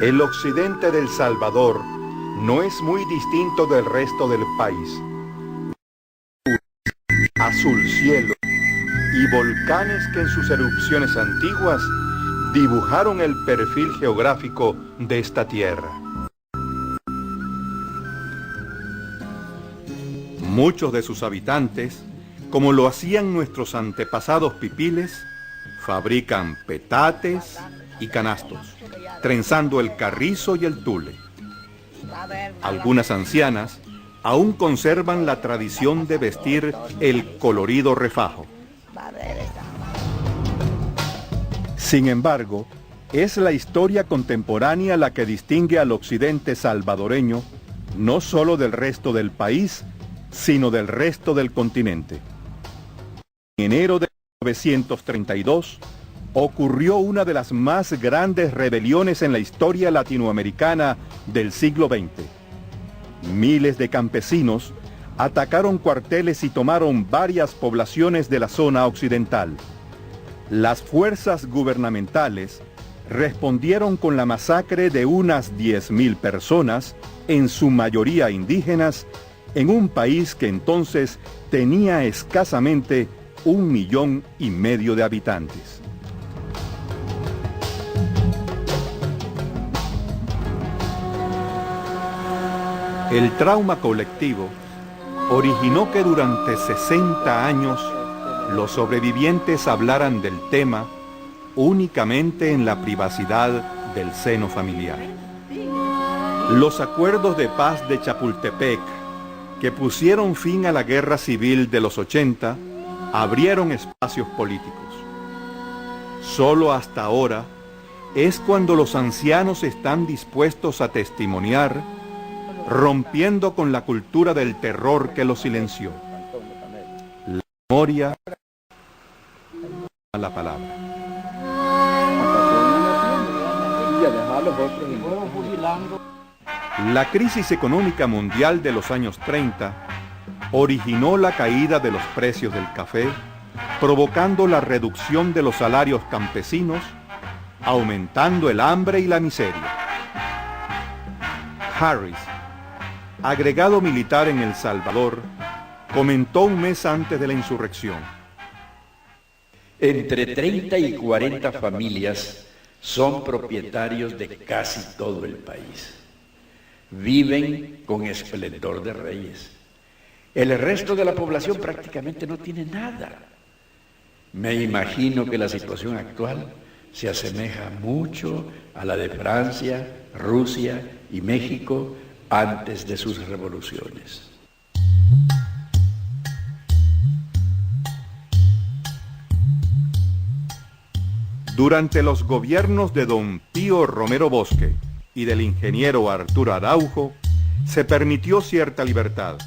El occidente del Salvador no es muy distinto del resto del país. Azul cielo y volcanes que en sus erupciones antiguas dibujaron el perfil geográfico de esta tierra. Muchos de sus habitantes, como lo hacían nuestros antepasados pipiles, fabrican petates y canastos, trenzando el carrizo y el tule. Algunas ancianas aún conservan la tradición de vestir el colorido refajo. Sin embargo, es la historia contemporánea la que distingue al occidente salvadoreño, no solo del resto del país, sino del resto del continente. En enero de 1932, ocurrió una de las más grandes rebeliones en la historia latinoamericana del siglo XX. Miles de campesinos atacaron cuarteles y tomaron varias poblaciones de la zona occidental. Las fuerzas gubernamentales respondieron con la masacre de unas 10.000 personas, en su mayoría indígenas, en un país que entonces tenía escasamente 1,5 millones de habitantes. El trauma colectivo originó que durante 60 años los sobrevivientes hablaran del tema únicamente en la privacidad del seno familiar. Los acuerdos de paz de Chapultepec, que pusieron fin a la guerra civil de los 80, abrieron espacios políticos. Solo hasta ahora es cuando los ancianos están dispuestos a testimoniar, rompiendo con la cultura del terror que los silenció. La memoria a la palabra. La crisis económica mundial de los años 30 originó la caída de los precios del café, provocando la reducción de los salarios campesinos, aumentando el hambre y la miseria. Harris, agregado militar en El Salvador, comentó un mes antes de la insurrección: entre 30 y 40 familias son propietarios de casi todo el país. Viven con esplendor de reyes. El resto de la población prácticamente no tiene nada. Me imagino que la situación actual se asemeja mucho a la de Francia, Rusia y México antes de sus revoluciones. Durante los gobiernos de don Pío Romero Bosque y del ingeniero Arturo Araujo, se permitió cierta libertad.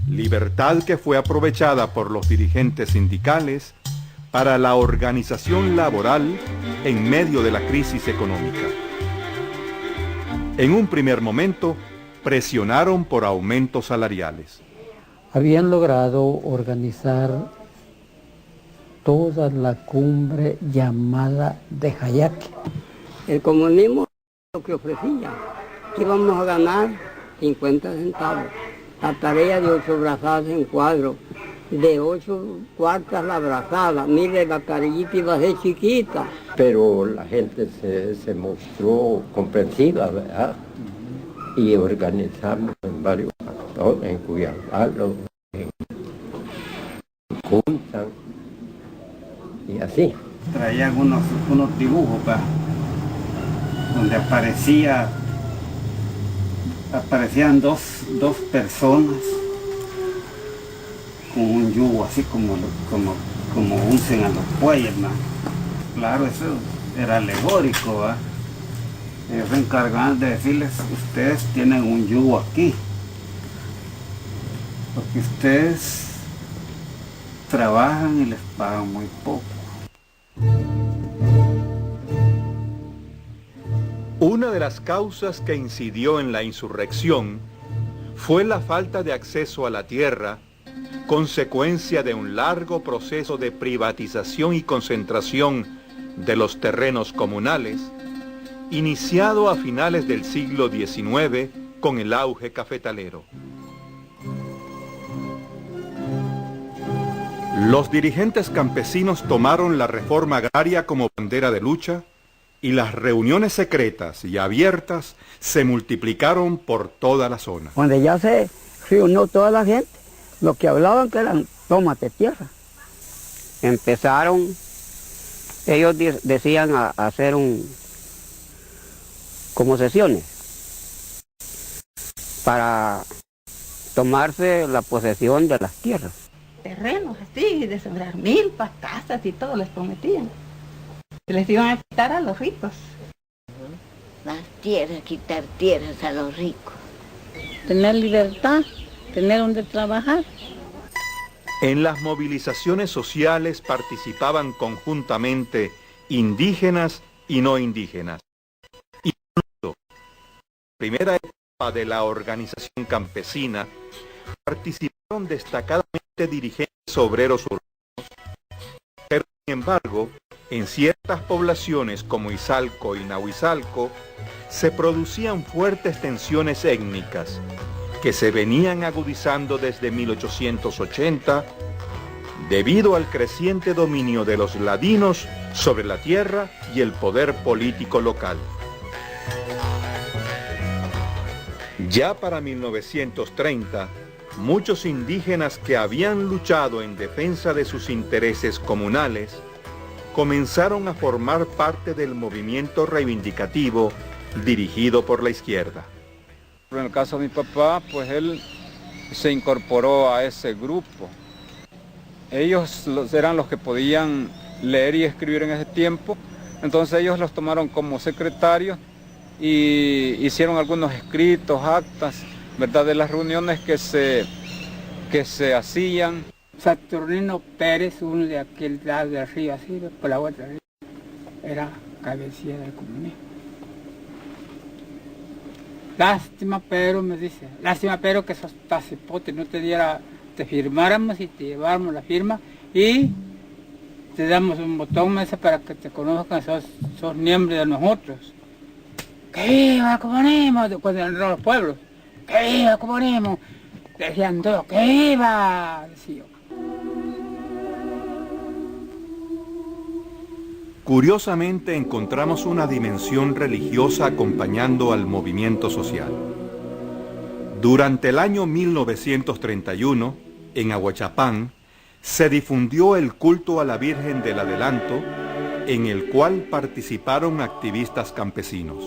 Libertad que fue aprovechada por los dirigentes sindicales para la organización laboral en medio de la crisis económica. En un primer momento, presionaron por aumentos salariales. Habían logrado organizar toda la cumbre llamada de Jayaque. El comunismo lo que ofrecía, que íbamos a ganar 50 centavos. La tarea de 8 brazadas en cuadro, de 8 cuartas la brazada. Mire, la carillita iba a ser chiquita. Pero la gente se mostró comprensiva, ¿verdad? Y organizamos en varios factores, en Cuyabalo, en Cuntan, y así. Traían unos dibujos, ¿va? Donde aparecían dos personas con un yugo así como usan a los bueyes, ¿no? Claro, eso era alegórico, ¿va? Ellos se encargaban de decirles: ustedes tienen un yugo aquí, porque ustedes trabajan y les pagan muy poco. Una de las causas que incidió en la insurrección fue la falta de acceso a la tierra, consecuencia de un largo proceso de privatización y concentración de los terrenos comunales, iniciado a finales del siglo XIX con el auge cafetalero. Los dirigentes campesinos tomaron la reforma agraria como bandera de lucha y las reuniones secretas y abiertas se multiplicaron por toda la zona. Cuando ya se reunió toda la gente, lo que hablaban que eran tómate tierra. Empezaron, ellos decían a hacer como sesiones para tomarse la posesión de las tierras. Terrenos así, de sembrar milpas, casas y todo les prometían. Les iban a quitar a los ricos. Las tierras, quitar tierras a los ricos. Tener libertad, tener donde trabajar. En las movilizaciones sociales participaban conjuntamente indígenas y no indígenas. Incluso, en la primera etapa de la organización campesina, participaron destacadamente dirigentes obreros urbanos, pero sin embargo, en ciertas poblaciones como Izalco y Nahuizalco, se producían fuertes tensiones étnicas que se venían agudizando desde 1880 debido al creciente dominio de los ladinos sobre la tierra y el poder político local. Ya para 1930, muchos indígenas que habían luchado en defensa de sus intereses comunales comenzaron a formar parte del movimiento reivindicativo dirigido por la izquierda. En el caso de mi papá, pues él se incorporó a ese grupo. Ellos eran los que podían leer y escribir en ese tiempo, entonces ellos los tomaron como secretarios y hicieron algunos escritos, actas, ¿verdad?, de las reuniones que se hacían. Saturnino Pérez, uno de aquel lado del río, así, por la otra río, era cabecilla del comunismo. Lástima, pero, me dice, lástima, pero que esos tacipotes no te firmáramos y te lleváramos la firma y te damos un botón, me dice, para que te conozcan, sos miembros de nosotros. ¡Que viva el comunismo! Cuando eran los pueblos, ¡que viva el comunismo! Decían todos, ¡que viva! Decía. Curiosamente encontramos una dimensión religiosa acompañando al movimiento social. Durante el año 1931, en Ahuachapán, se difundió el culto a la Virgen del Adelanto, en el cual participaron activistas campesinos.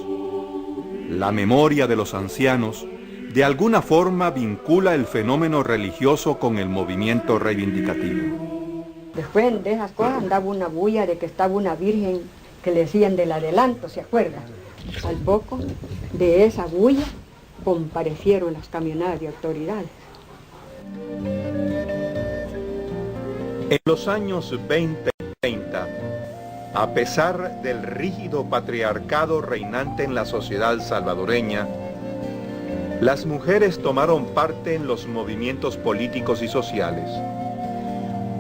La memoria de los ancianos de alguna forma vincula el fenómeno religioso con el movimiento reivindicativo. Después de esas cosas andaba una bulla de que estaba una virgen que le decían del Adelanto, ¿se acuerdan? Al poco de esa bulla comparecieron las camionadas de autoridades. En los años 20 y 30, a pesar del rígido patriarcado reinante en la sociedad salvadoreña, las mujeres tomaron parte en los movimientos políticos y sociales.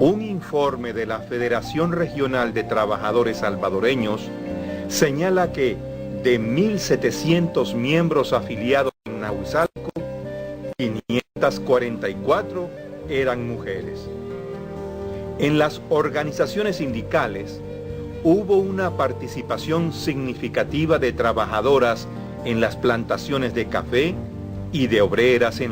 Un informe de la Federación Regional de Trabajadores Salvadoreños señala que de 1.700 miembros afiliados en Nahuizalco, 544 eran mujeres. En las organizaciones sindicales hubo una participación significativa de trabajadoras en las plantaciones de café y de obreras en